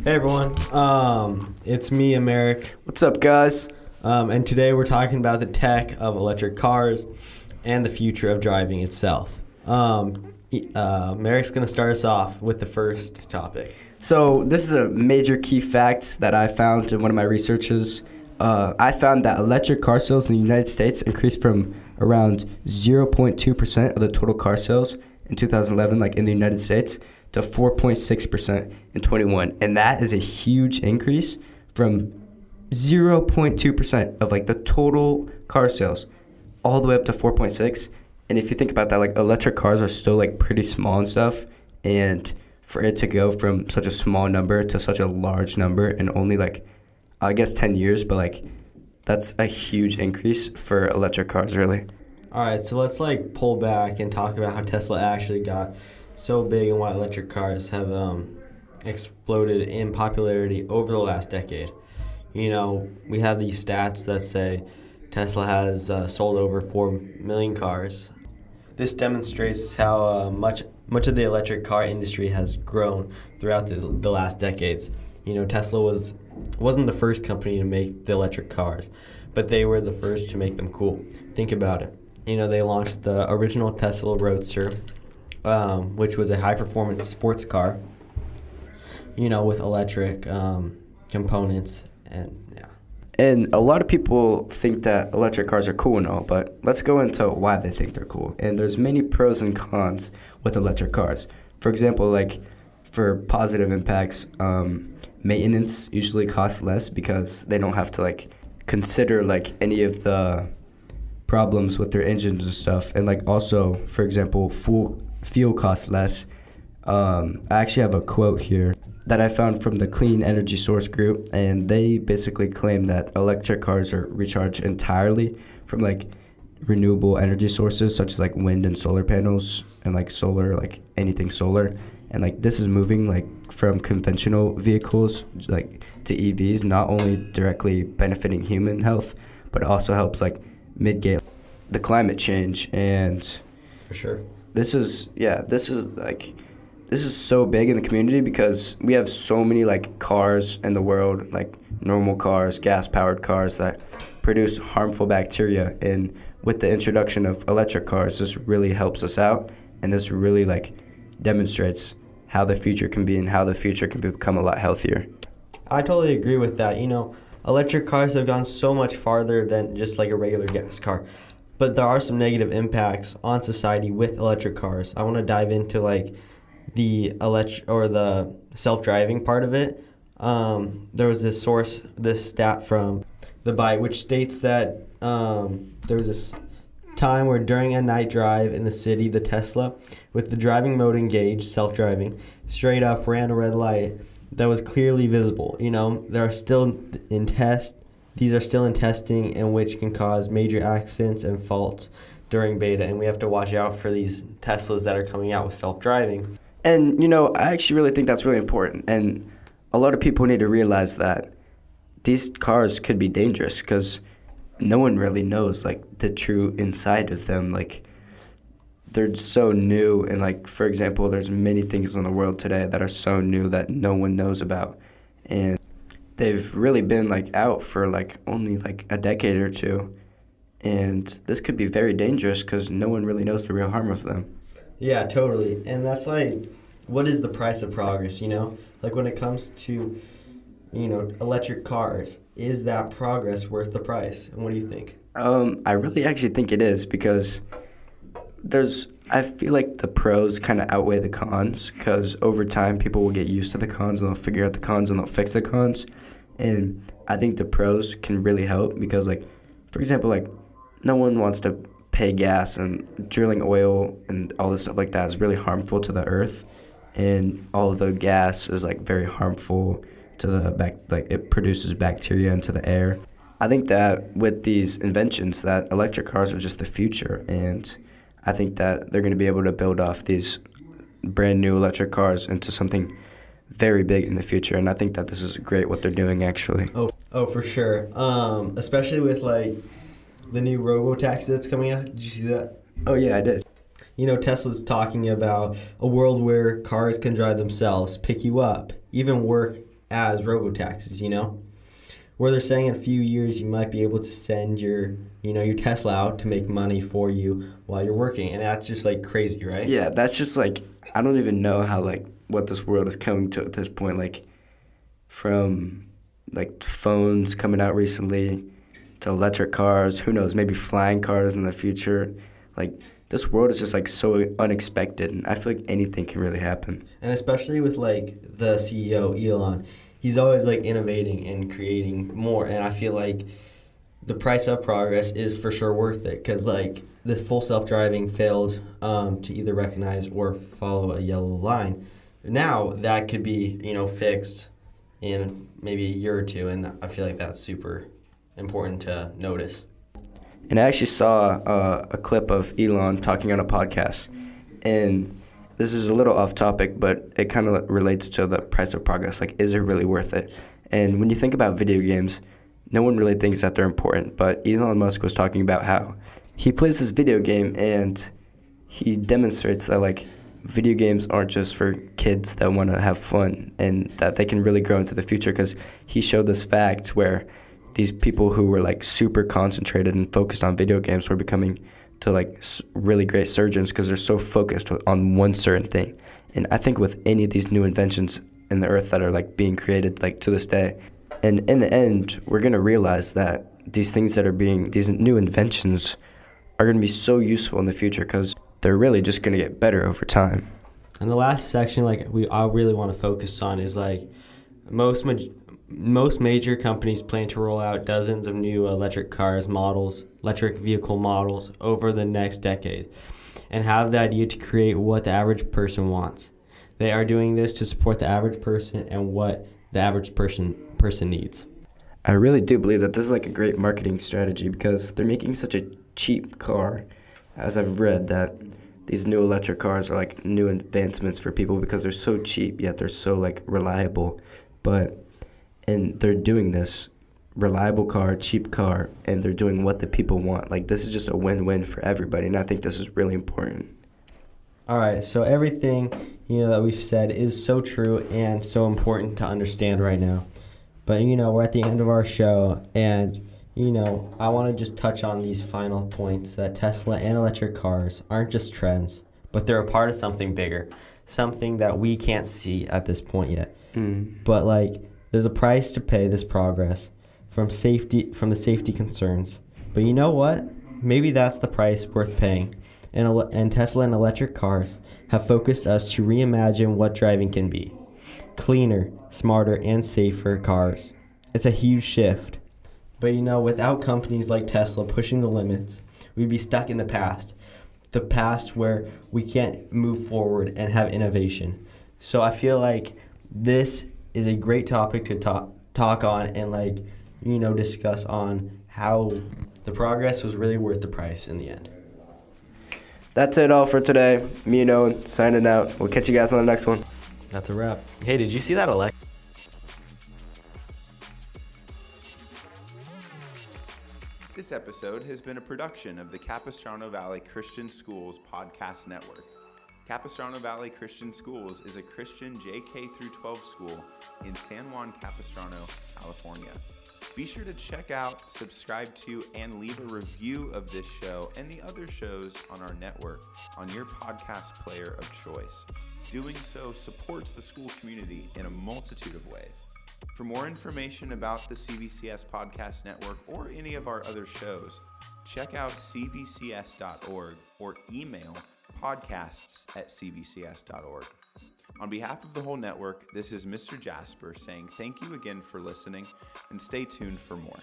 Hey everyone, it's me and Merrick, What's up, guys? and today we're talking about the tech of electric cars and the future of driving itself. Merrick's going to start us off with the first topic. So this is a major key fact that I found in one of my researches. I found that electric car sales in the United States increased from around 0.2% of the total car sales in 2011, like in the United States, to 4.6% in 21. And that is a huge increase from 0.2% of like the total car sales all the way up to 4.6. And if you think about that, like electric cars are still like pretty small and stuff. And for it to go from such a small number to such a large number in only like, I guess 10 years, but like that's a huge increase for electric cars, really. All right, so let's pull back and talk about how Tesla actually got so big and why electric cars have exploded in popularity over the last decade. You know, we have these stats that say Tesla has sold over 4 million cars. This demonstrates how much of the electric car industry has grown throughout the last decades. You know, Tesla wasn't the first company to make the electric cars, but they were the first to make them cool. Think about it. You know, they launched the original Tesla Roadster, which was a high-performance sports car, you know, with electric components, and yeah. And a lot of people think that electric cars are cool and all, but let's go into why they think they're cool. And there's many pros and cons with electric cars. For example, like for positive impacts, maintenance usually costs less because they don't have to like consider like any of the problems with their engines and stuff. And like also, for example, fuel costs less. I actually have a quote here that I found from the Clean Energy Source Group, and they basically claim that electric cars are recharged entirely from like renewable energy sources such as like wind and solar panels and like solar, like anything solar. And like this is moving like from conventional vehicles like to EVs, not only directly benefiting human health, but it also helps like mitigate the climate change. And For sure. this is so big in the community because we have so many like cars in the world, like normal cars, gas-powered cars that produce harmful bacteria. And with the introduction of electric cars, this really helps us out, and this really like demonstrates how the future can be and how the future can become a lot healthier. I totally agree with that. You know, electric cars have gone so much farther than just like a regular gas car. But there are some negative impacts on society with electric cars. I want to dive into like the the self-driving part of it. There was this stat from the Byte, which states that there was this time where during a night drive in the city, the Tesla, with the driving mode engaged, self-driving, straight up ran a red light that was clearly visible. You know, these are still in testing, and which can cause major accidents and faults during beta, and we have to watch out for these Teslas that are coming out with self-driving. And, you know, I actually really think that's really important. And a lot of people need to realize that these cars could be dangerous because no one really knows, like, the true inside of them. Like, they're so new. And, like, for example, there's many things in the world today that are so new that no one knows about. And they've really been, like, out for, like, only, like, a decade or two. And this could be very dangerous because no one really knows the real harm of them. Yeah, totally. And that's like, what is the price of progress, you know? Like when it comes to, you know, electric cars, is that progress worth the price? And what do you think? I really actually think it is because I feel like the pros kind of outweigh the cons because over time people will get used to the cons and they'll figure out the cons and they'll fix the cons. And I think the pros can really help because, like, for example, like, no one wants to pay gas, and drilling oil and all this stuff like that is really harmful to the earth, and all of the gas is like very harmful to it produces bacteria into the air. I think that with these inventions that electric cars are just the future, and I think that they're going to be able to build off these brand new electric cars into something very big in the future, and I think that this is great what they're doing actually. Oh, for sure. Especially with like the new robo-taxi that's coming out. Did you see that? Oh yeah, I did. You know, Tesla's talking about a world where cars can drive themselves, pick you up, even work as robo-taxis, where they're saying in a few years you might be able to send your Tesla out to make money for you while you're working, and that's just like crazy, right? Yeah, that's just like, I don't even know how, like, what this world is coming to at this point. Like, from like phones coming out recently to electric cars, who knows, maybe flying cars in the future. Like, this world is just like so unexpected, and I feel like anything can really happen. And especially with like the CEO Elon, he's always like innovating and creating more, and I feel like the price of progress is for sure worth it, because like the full self-driving failed to either recognize or follow a yellow line. Now that could be fixed in maybe a year or two, and I feel like that's super important to notice. And I actually saw a clip of Elon talking on a podcast, and this is a little off topic, but it kind of relates to the price of progress. Like, is it really worth it? And when you think about video games, no one really thinks that they're important, but Elon Musk was talking about how he plays this video game and he demonstrates that, like, video games aren't just for kids that want to have fun, and that they can really grow into the future, because he showed this fact where these people who were like super concentrated and focused on video games were becoming to like really great surgeons, because they're so focused on one certain thing. And I think with any of these new inventions in the earth that are like being created like to this day, and in the end, we're going to realize that these things that are these new inventions are going to be so useful in the future, because they're really just going to get better over time. And the last section, I really want to focus on is like most major companies plan to roll out dozens of new electric vehicle models over the next decade, and have the idea to create what the average person wants. They are doing this to support the average person and what the average person needs. I really do believe that this is like a great marketing strategy, because they're making such a cheap car. As I've read, that these new electric cars are like new advancements for people because they're so cheap, yet they're so like reliable. And they're doing this reliable car, cheap car, and they're doing what the people want. Like, this is just a win-win for everybody, and I think this is really important. All right, so everything that we've said is so true and so important to understand right now. But we're at the end of our show, and I want to just touch on these final points, that Tesla and electric cars aren't just trends, but they're a part of something bigger, something that we can't see at this point yet. But there's a price to pay this progress from the safety concerns. But you know what? Maybe that's the price worth paying. And Tesla and electric cars have focused us to reimagine what driving can be. Cleaner, smarter, and safer cars. It's a huge shift. But without companies like Tesla pushing the limits, we'd be stuck in the past where we can't move forward and have innovation. So I feel like this is a great topic to talk on and discuss on how the progress was really worth the price in the end. That's it all for today. Me and Owen signing out. We'll catch you guys on the next one. That's a wrap. Hey, did you see that election? This episode has been a production of the Capistrano Valley Christian Schools Podcast Network. Capistrano Valley Christian Schools is a Christian JK through 12 school in San Juan Capistrano, California. Be sure to check out, subscribe to, and leave a review of this show and the other shows on our network on your podcast player of choice. Doing so supports the school community in a multitude of ways. For more information about the CVCS Podcast Network or any of our other shows, check out cvcs.org or email podcasts@cvcs.org. On behalf of the whole network, this is Mr. Jasper saying thank you again for listening, and stay tuned for more.